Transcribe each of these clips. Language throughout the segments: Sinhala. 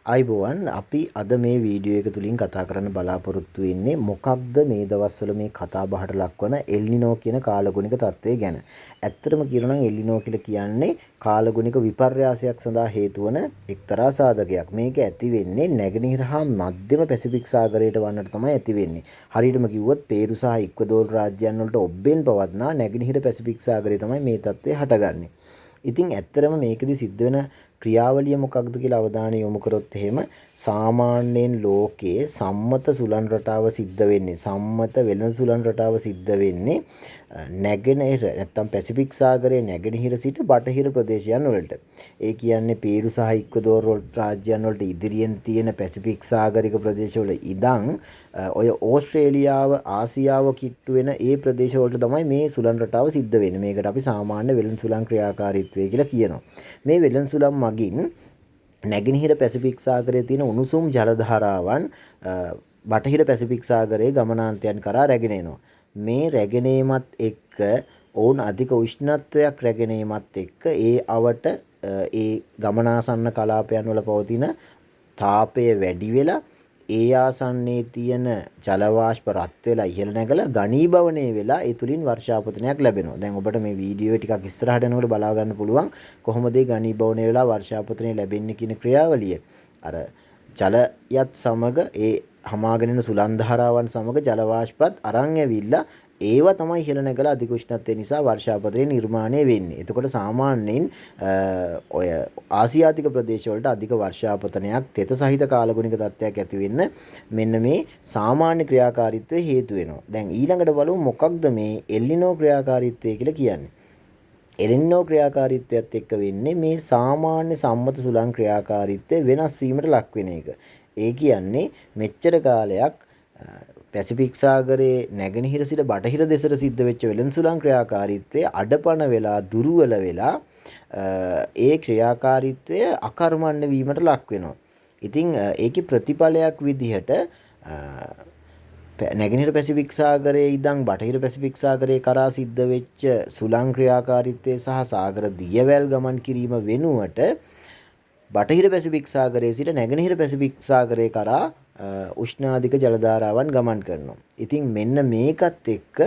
අයිබෝවන් අපි අද මේ වීඩියෝ එක තුලින් කතා කරන්න බලාපොරොත්තු වෙන්නේ මොකක්ද මේ දවස්වල මේ කතා බහට ලක්වන එල්නිනෝ කියන කාලගුණික තත්ත්වය ගැන. ඇත්තටම කියනවා නම් එල්නිනෝ කියලා කියන්නේ කාලගුණික විපර්යාසයක් සඳහා හේතු වන එක්තරා සාධකයක්. මේක ඇති වෙන්නේ නැගෙනහිර හා මධ්‍යම පැසිෆික් සාගරයට වන්නට තමයි ඇති වෙන්නේ. හරියටම කිව්වොත් පේරු සහ ඉක්වදෝර් රාජ්‍යයන් වලට ඔබ්බෙන් පවත්නා නැගෙනහිර පැසිෆික් සාගරය තමයි මේ තත්ත්වය හටගන්නේ. ඉතින් ඇත්තටම මේකෙදි සිද්ධ වෙන ක්‍රියාවලිය මොකක්ද කියලා අවධානය යොමු කරොත් එහෙම සාමාන්‍යයෙන් ලෝකයේ සම්මත සුළං රටාව සිද්ධ වෙන්නේ සම්මත වෙළඳ සුළං රටාව සිද්ධ වෙන්නේ නැගෙනහිර නැත්තම් පැසිෆික් සාගරයේ නැගෙනහිර සිට බටහිර ප්‍රදේශයන් වලට. ඒ කියන්නේ පේරු සහ ඉක්වදෝර් රාජ්‍යයන් වලට ඉදිරියෙන් තියෙන පැසිෆික් සාගරික ප්‍රදේශවල ඉඳන් ඔය ඕස්ට්‍රේලියාව ආසියාව කිට්ටු වෙන ඒ ප්‍රදේශ වලට තමයි මේ සුළං රටාව සිද්ධ වෙන්නේ. මේකට අපි සාමාන්‍ය වෙළඳ සුළං ක්‍රියාකාරීත්වය කියලා කියනවා. මේ වෙළඳ සුළං මගින් නැගෙනහිර පැසිෆික් සාගරයේ තියෙන උණුසුම් ජල ධාරාවන් බටහිර පැසිෆික් සාගරයේ ගමනාන්තයන් කරා රැගෙන එනවා. මේ රැගෙන ඒමත් එක්ක ඔවුන් අධික උෂ්ණත්වයක් රැගෙන ඒමත් එක්ක ඒ අවට ඒ ගමනාසන්න කලාපයන් වල පවතින තාපය වැඩි වෙලා ඒ ආසන්නයේ තියෙන ජල වාෂ්ප රත් වෙලා ඉහළ නැගලා ඝනීභවණය වෙලා ඒ තුලින් වර්ෂාපතනයක් ලැබෙනවා. දැන් ඔබට මේ වීඩියෝ ටිකක් ඉස්සරහට යනකොට බලා ගන්න පුළුවන් කොහොමද ඒ ඝනීභවණය වෙලා වර්ෂාපතනය ලැබෙන්නේ කියන ක්‍රියාවලිය. අර ජලයත් සමග ඒ හමාගෙන යන සුළං ධාරාවන් සමග ජල වාෂ්පත් අරන් ඇවිල්ලා ඒවා තමයි ඉහළ නැගලා අධික උෂ්ණත්වය නිසා වර්ෂාපතනය නිර්මාණය වෙන්නේ. එතකොට සාමාන්‍යයෙන් ඔය ආසියාතික ප්‍රදේශවලට අධික වර්ෂාපතනයක් තෙත සහිත කාලගුණික තත්ත්වයක් ඇති වෙන්න මෙන්න මේ සාමාන්‍ය ක්‍රියාකාරීත්වය හේතු වෙනවා. දැන් ඊළඟට බලමු මොකක්ද මේ එල්නිනෝ ක්‍රියාකාරීත්වය කියලා කියන්නේ. එල්නිනෝ ක්‍රියාකාරීත්වයත් එක්ක වෙන්නේ මේ සාමාන්‍ය සම්මත සුළං ක්‍රියාකාරීත්වය වෙනස් වීමට ලක් වෙන එක. ඒ කියන්නේ මෙච්චර කාලයක් පැසිෆික් සාගරයේ නැගෙනහිර සිට බටහිර දෙසට සිද්ධ වෙච්ච වෙළඳ සුළං ක්‍රියාකාරීත්වය අඩපණ වෙලා දුර්වල වෙලා ඒ ක්‍රියාකාරීත්වය අකර්මණ්‍ය වීමට ලක් වෙනවා. ඉතින් ඒකේ ප්‍රතිඵලයක් විදිහට නැගෙනහිර පැසිෆික් සාගරයේ ඉඳන් බටහිර පැසිෆික් සාගරයේ කරා සිද්ධ වෙච්ච සුළං ක්‍රියාකාරීත්වය සහ සාගර දියවැල් ගමන් කිරීම වෙනුවට බටහිර පැසිෆික් සාගරයේ සිට නැගෙනහිර පැසිෆික් සාගරයේ කරා උෂ්ණාධික ජල ධාරාවන් ගමන් කරනවා. ඉතින් මෙන්න මේකත් එක්ක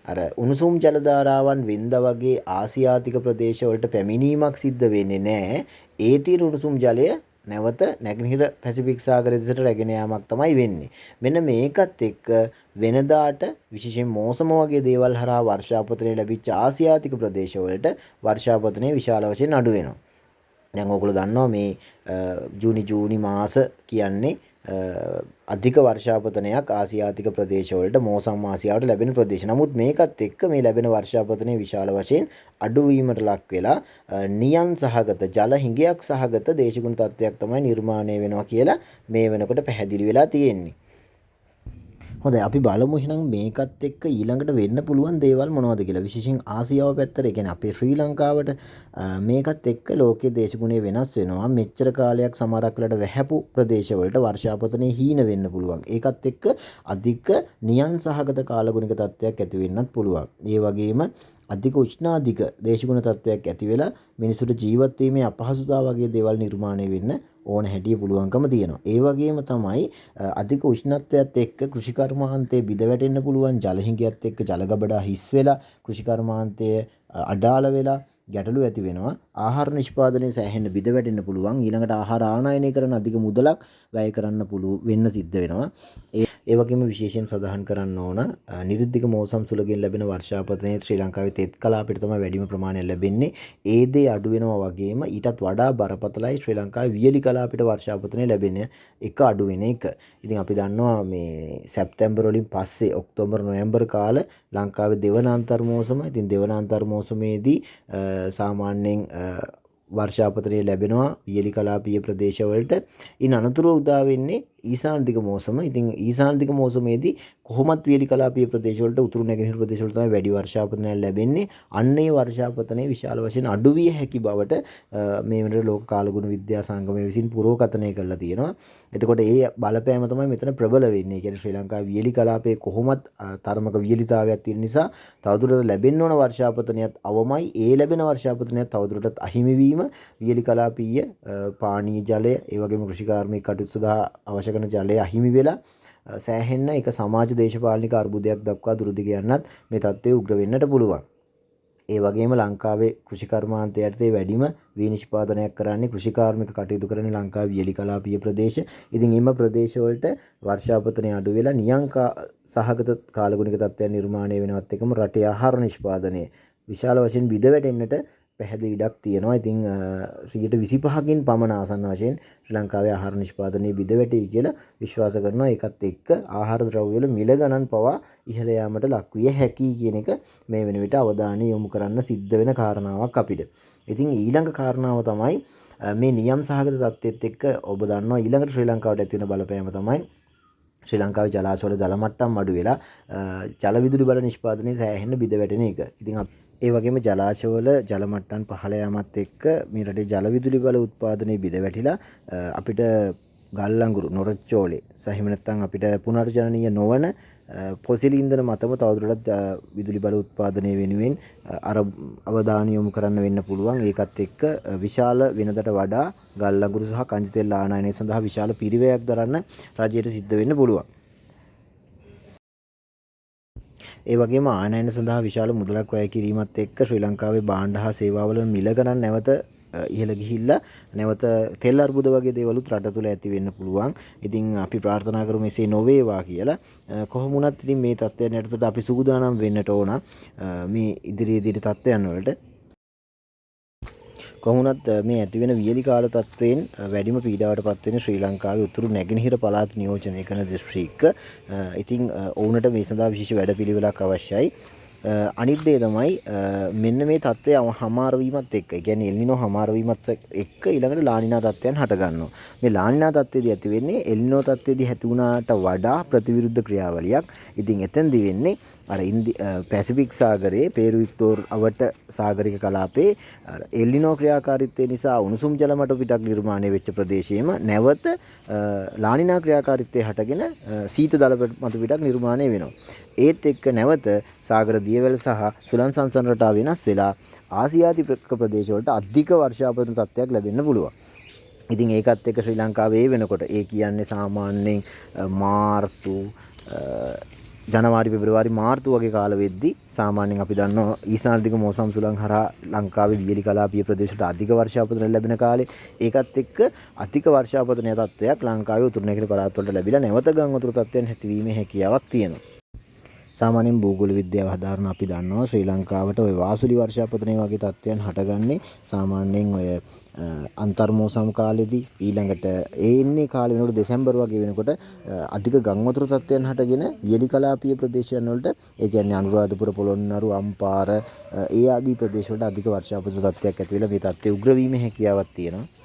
අර උණුසුම් ජල ධාරාවන් වෙන්දා වගේ ආසියාතික ප්‍රදේශ වලට පැමිණීමක් සිද්ධ වෙන්නේ නැහැ. ඒ තියෙන උණුසුම් ජලය නැවත නැගෙනහිර පැසිෆික් සාගරය දෙසට රැගෙන යාමක් තමයි වෙන්නේ. මෙන්න මේකත් එක්ක වෙනදාට විශේෂයෙන් මෝසම වගේ දේවල් හරහා වර්ෂාපතනය ලැබිච්ච ආසියාතික ප්‍රදේශ වලට වර්ෂාපතනය විශාල වශයෙන් අඩු වෙනවා. දැන් ඔයගොල්ලෝ දන්නවා මේ ජූනි මාස කියන්නේ අධික වර්ෂාපතනයක් ආසියාතික ප්‍රදේශවලට මෝසම් ආසියාවට ලැබෙන ප්‍රදේශ. නමුත් මේකත් එක්ක මේ ලැබෙන වර්ෂාපතනය විශාල වශයෙන් අඩු වීමට ලක් වෙලා නියන් සහගත ජල හිඟයක් සහගත දේශගුණ තත්ත්වයක් තමයි නිර්මාණය වෙනවා කියලා මේ වෙනකොට පැහැදිලි වෙලා තියෙන්නේ. හොඳයි අපි බලමු එහෙනම් මේකත් එක්ක ඊළඟට වෙන්න පුළුවන් දේවල් මොනවද කියලා. විශේෂයෙන් ආසියාව පැත්තට, ඒ කියන්නේ අපේ ශ්‍රී ලංකාවට මේකත් එක්ක ලෝකයේ දේශගුණය වෙනස් වෙනවා. මෙච්චර කාලයක් සමහරක් වෙලට වැහැපු ප්‍රදේශවලට වර්ෂාපතනය හීන වෙන්න පුළුවන්. ඒකත් එක්ක අධික නියන් සහගත කාලගුණික තත්ත්වයක් ඇති වෙන්නත් පුළුවන්. ඒ වගේම අධික උෂ්ණාධික දේශගුණ තත්ත්වයක් ඇති වෙලා මිනිසුන්ට ජීවත් වීමේ අපහසුතාව වගේ දේවල් නිර්මාණය වෙන්න ඕන හැටිය පුළුවන්කම තියෙනවා. ඒ වගේම තමයි අධික උෂ්ණත්වයත් එක්ක කෘෂිකර්මාන්තයේ බිඳ වැටෙන්න පුළුවන්. ජල හිඟයත් එක්ක ජල ගබඩා හිස් වෙලා කෘෂිකර්මාන්තයේ අඩාල වෙලා ගැටලු ඇති වෙනවා. ආහාර නිෂ්පාදනයේ සෑහෙන බිඳ වැටෙන්න පුළුවන්. ඊළඟට ආහාර ආනයනය කරන අධික මුදලක් වැය කරන්න වෙන්න සිද්ධ වෙනවා. ඒ වගේම විශේෂයෙන් සඳහන් කරන්න ඕන නිරුද්ධික මෝසම් සුළඟෙන් ලැබෙන වර්ෂාපතනයේ ශ්‍රී ලංකාවේ තෙත් කලාපයට තමයි වැඩිම ප්‍රමාණයක් ලැබෙන්නේ. ඒ දේ අඩු වෙනවා වගේම ඊටත් වඩා බරපතලයි ශ්‍රී ලංකාවේ වියලි කලාපයට වර්ෂාපතනය ලැබෙන එක අඩු වෙන එක. ඉතින් අපි දන්නවා මේ සැප්තැම්බර් වලින් පස්සේ ඔක්තෝබර් නොවැම්බර් කාල ලංකාවේ දෙවන අන්තර් මෝසම. ඉතින් දෙවන අන්තර් මෝසමේදී සාමාන්‍යයෙන් වර්ෂාපතනය ලැබෙනවා වියලි කලාපීය ප්‍රදේශවලට. ඉන් අනතුරුව උදා වෙන්නේ ඊසාන දිග මෝසම. ඉතින් ඊසාන දිග මෝසමේදී කොහොමත් වියලි කලාපීය ප්‍රදේශවලට උතුරු නැගෙනහිර ප්‍රදේශවල තමයි වැඩි වර්ෂාපතනයක් ලැබෙන්නේ. අන්න ඒ වර්ෂාපතනයේ විශාල වශයෙන් අඩු විය හැකි බවට මේ වෙනකොට ලෝක කාලගුණ විද්‍යා සංගමය විසින් පුරෝකථනය කරලා තියෙනවා. එතකොට ඒ බලපෑම තමයි මෙතන ප්‍රබල වෙන්නේ. ඒ කියන්නේ ශ්‍රී ලංකාවේ වියලි කලාපයේ කොහොමත් තරමක වියලිතාවයක් තියෙන නිසා තවදුරටත් ලැබෙන්න ඕන වර්ෂාපතනයත් අවමයි. ඒ ලැබෙන වර්ෂාපතනයත් තවදුරටත් අහිමි වීම වියලි කලාපීය පානීය ජලය ඒ වගේම කෘෂිකාර්මික කටයුතු සඳහා අවශ්‍ය කරන ජලය අහිමි වෙලා සෑහෙන්න එක සමාජ දේශපාලනික අර්බුදයක් දක්වා දුරදිග යන්නත් මේ තත්ත්වය උග්‍ර වෙන්නට පුළුවන්. ඒ වගේම ලංකාවේ කෘෂිකර්මාන්තය යටතේ වැඩිම විනිෂ්පාදනයක් කරන්නේ කෘෂිකාර්මික කටයුතු කරන ලංකාවේ වියලි කලාපීය ප්‍රදේශ. ඉතින් එම ප්‍රදේශවලට වර්ෂාපතනය අඩු වෙලා නියංකා සහගත කාලගුණික තත්ත්වයන් නිර්මාණය වෙනවත් එකම රටේ ආහාර නිෂ්පාදනය විශාල වශයෙන් බිඳ වැටෙන්නට පැහැදිලි ඉඩක් තියෙනවා. ඉතින් 25%කින් පමණ ආසන්න වශයෙන් ශ්‍රී ලංකාවේ ආහාර නිෂ්පාදනයේ බිඳ වැටෙයි කියලා විශ්වාස කරනවා. ඒකත් එක්ක ආහාර ද්‍රව්‍ය වල මිල ගණන් පවා ඉහළ යාමට ලක්විය හැකියි කියන එක මේ වෙන විට අවධානය යොමු කරන්න සිද්ධ වෙන කාරණාවක් අපිට. ඉතින් ඊළඟ කාරණාව තමයි මේ නියම් සහගත තත්ත්වෙත් එක්ක ඔබ දන්නවා ඊළඟට ශ්‍රී ලංකාවට ඇති වෙන බලපෑම තමයි ශ්‍රී ලංකාවේ ජලාශවල ජල මට්ටම් අඩු වෙලා ජල විදුලි බල නිෂ්පාදනයේ සෑහෙන බිඳ වැටෙන එක. ඉතින් ඒ වගේම ජලාශවල ජල මට්ටම් පහළ යාමත් එක්ක මේ රටේ ජල විදුලි බල උත්පාදනයේ බිඳ වැටිලා අපිට ගල් අඟුරු නොරොච්චෝලේ සහ එහෙම නැත්නම් අපිට පුනර්ජනනීය නොවන ෆොසිල් ඉන්ධන මතම තවදුරටත් විදුලි බල උත්පාදනය වෙනුවෙන් අවධානය යොමු කරන්න වෙන්න පුළුවන්. ඒකත් එක්ක විශාල වෙනදට වඩා ගල් අඟුරු සහ කංජ තෙල් ආනයනය සඳහා විශාල පිරිවැයක් දරන්න රජයට සිද්ධ වෙන්න පුළුවන්. ඒ වගේම ආනයන සඳහා විශාල මුදලක් වැය කිරීමත් එක්ක ශ්‍රී ලංකාවේ භාණ්ඩ හා සේවාවල මිල ගණන් නැවත ඉහළ ගිහිල්ලා නැවත තෙල් අර්බුද වගේ දේවලුත් රට තුළ ඇති වෙන්න පුළුවන්. ඉතින් අපි ප්‍රාර්ථනා කරමු එසේ නොවේවා කියලා. කොහොම වුණත් ඉතින් මේ තත්ත්වයන් යටතට අපි සූදානම් වෙන්නට ඕන මේ ඉදිරියේදී තත්ත්වයන් වලට. කොහොමුණත් මේ ඇතිවෙන වියලි කාල තත්ත්වයෙන් වැඩිම පීඩාවට පත්වෙන ශ්‍රී ලංකාවේ උතුරු නැගෙනහිර පළාත් නියෝජනය කරන දිස්ත්‍රික්ක. ඉතින් ඔවුන්ට මේ සඳහා විශේෂ වැඩපිළිවෙලක් අවශ්‍යයි. අනිත් දේ තමයි මෙන්න මේ තත්ත්වය හමාර වීමත් එක්ක, ඒ කියන්නේ එල්නිනෝ හමාර වීමත් එක්ක ඊළඟට ලානිනා තත්ත්වයන් හට ගන්නවා. මේ ලානිනා තත්ත්වයේදී ඇති වෙන්නේ එල්නිනෝ තත්ත්වයේදී ඇති වුණාට වඩා ප්‍රතිවිරුද්ධ ක්‍රියාවලියක්. ඉතින් එතෙන්දී වෙන්නේ අර පැසිෆික් සාගරයේ පේරු වික්ටෝර් අවට සාගරික කලාපයේ එල්නිනෝ ක්‍රියාකාරීත්වය නිසා උණුසුම් ජල මට්ටම පිටක් නිර්මාණය වෙච්ච ප්‍රදේශයේම නැවත ලානිනා ක්‍රියාකාරීත්වය හටගෙන සීත දල මට්ටම පිටක් නිර්මාණය වෙනවා. ඒත් එක්ක නැවත සාගර දියවැල් සහ සුළං සංසරණ රටාව වෙනස් වෙලා ආසියාතික ප්‍රදේශවලට අධික වර්ෂාපතන තත්ත්වයක් ලැබෙන්න පුළුවන්. ඉතින් ඒකත් එක්ක ශ්‍රී ලංකාවේ වෙනකොට ඒ කියන්නේ සාමාන්‍යයෙන් මාර්තු ජනවාරි පෙබරවාරි මාර්තු වගේ කාල වෙද්දී සාමාන්‍යයෙන් අපි දන්නවා ඊසාන දිග මෝසම් සුළං හරහා ලංකාවේ වියලි කලාපීය ප්‍රදේශවලට අධික වර්ෂාපතන ලැබෙන කාලේ ඒකත් එක්ක අධික වර්ෂාපතනය තත්ත්වයක් ලංකාවේ උතුරු නැගෙනහිර පළාත් වලට ලැබිලා නැවත ගම් වතුර තත්ත්වයන් ඇතිවීමේ හැකියාවක් තියෙනවා. සාමාන්‍යයෙන් භූගෝල විද්‍යාව හදාරන අපි දන්නවා ශ්‍රී ලංකාවට ওই වාසුලි වර්ෂාපතනය වගේ තත්ත්වයන් හටගන්නේ සාමාන්‍යයෙන් ඔය අන්තර්මෝසම් කාලෙදී ඊළඟට එන්නේ කාලෙ වෙනකොට දෙසැම්බර් වගේ වෙනකොට අධික ගම් වතුර තත්ත්වයන් හටගෙන වියලි කලාපීය ප්‍රදේශයන් වලට ඒ කියන්නේ අනුරාධපුර පොළොන්නරු අම්පාර ඒ ආදී ප්‍රදේශ වලට අධික වර්ෂාපතන තත්ත්වයක් ඇති වෙලා මේ තත්ත්වය උග්‍ර වීමේ හැකියාවක් තියෙනවා.